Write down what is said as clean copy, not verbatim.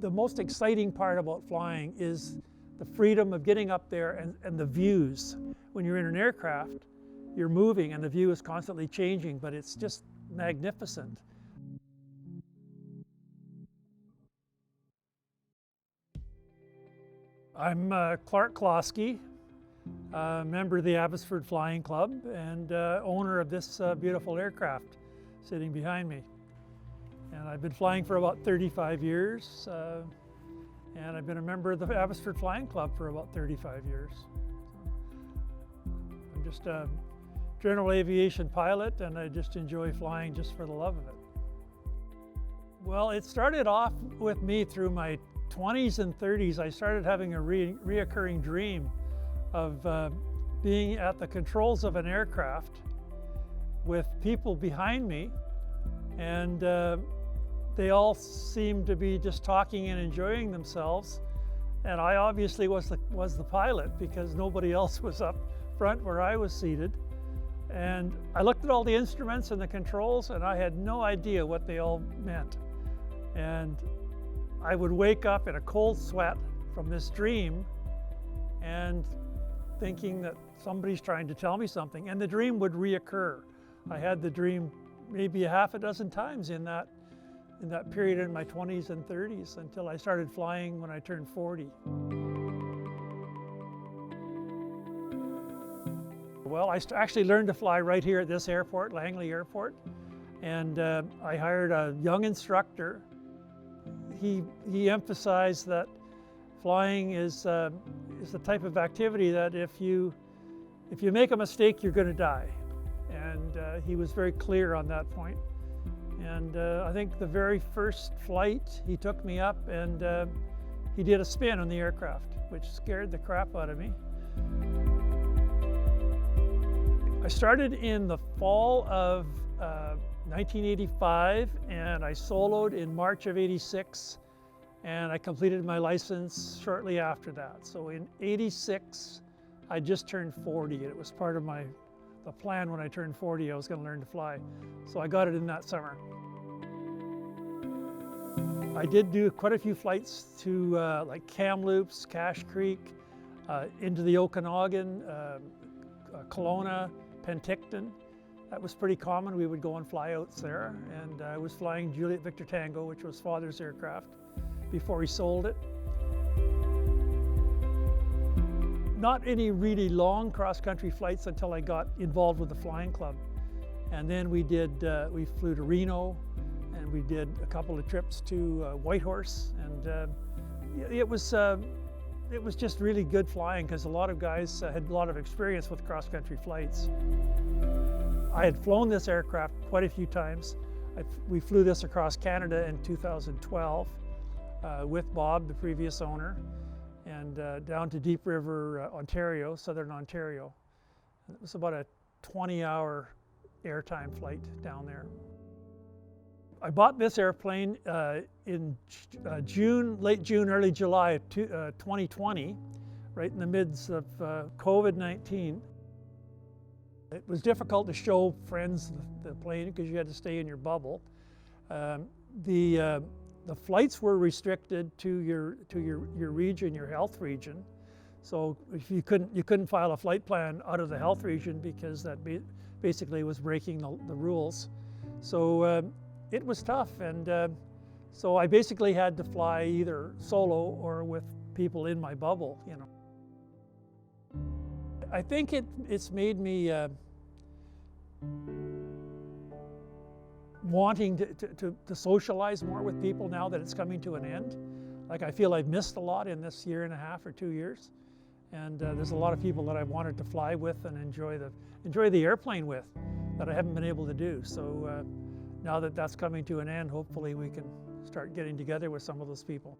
The most exciting part about flying is the freedom of getting up there and the views. When you're in an aircraft, you're moving and the view is constantly changing, but it's just magnificent. I'm Clark Klosky, member of the Abbotsford Flying Club and owner of this beautiful aircraft sitting behind me. And I've been flying for about 35 years, and I've been a member of the Abbotsford Flying Club for about 35 years. I'm just a general aviation pilot, and I just enjoy flying just for the love of it. Well, it started off with me through my 20s and 30s. I started having a reoccurring dream of being at the controls of an aircraft with people behind me, and they all seemed to be just talking and enjoying themselves, and I obviously was the pilot because nobody else was up front where I was seated. And I looked at all the instruments and the controls, and I had no idea what they all meant. And I would wake up in a cold sweat from this dream and thinking that somebody's trying to tell me something, and the dream would reoccur. I had the dream maybe a half a dozen times in that period in my 20s and 30s until I started flying when I turned 40. Well, I actually learned to fly right here at this airport, Langley Airport, and I hired a young instructor. He emphasized that flying is the type of activity that if you make a mistake, you're going to die. And he was very clear on that point. And I think the very first flight, he took me up and he did a spin on the aircraft, which scared the crap out of me. I started in the fall of 1985, and I soloed in March of '86, and I completed my license shortly after that. So in '86, I just turned 40, and it was part of the plan when I turned 40, I was going to learn to fly. So I got it in that summer. I did do quite a few flights to like Kamloops, Cache Creek, into the Okanagan, Kelowna, Penticton. That was pretty common. We would go on flyouts there, and I was flying Juliet Victor Tango, which was Father's aircraft, before he sold it. Not any really long cross-country flights until I got involved with the flying club. And then we flew to Reno, and we did a couple of trips to Whitehorse, and it was just really good flying because a lot of guys had a lot of experience with cross-country flights. I had flown this aircraft quite a few times. We flew this across Canada in 2012 with Bob, the previous owner, and down to Deep River, Ontario, southern Ontario. It was about a 20-hour airtime flight down there. I bought this airplane in late June, early July of 2020, right in the midst of COVID-19. It was difficult to show friends the plane because you had to stay in your bubble. The flights were restricted to your region, your health region. So if you couldn't file a flight plan out of the health region because that basically was breaking the rules. So it was tough, and so I basically had to fly either solo or with people in my bubble, you know. I think it's made me wanting to socialize more with people now that it's coming to an end. Like, I feel I've missed a lot in this year and a half or 2 years, and there's a lot of people that I wanted to fly with and enjoy the airplane with that I haven't been able to do. So now that that's coming to an end, hopefully we can start getting together with some of those people.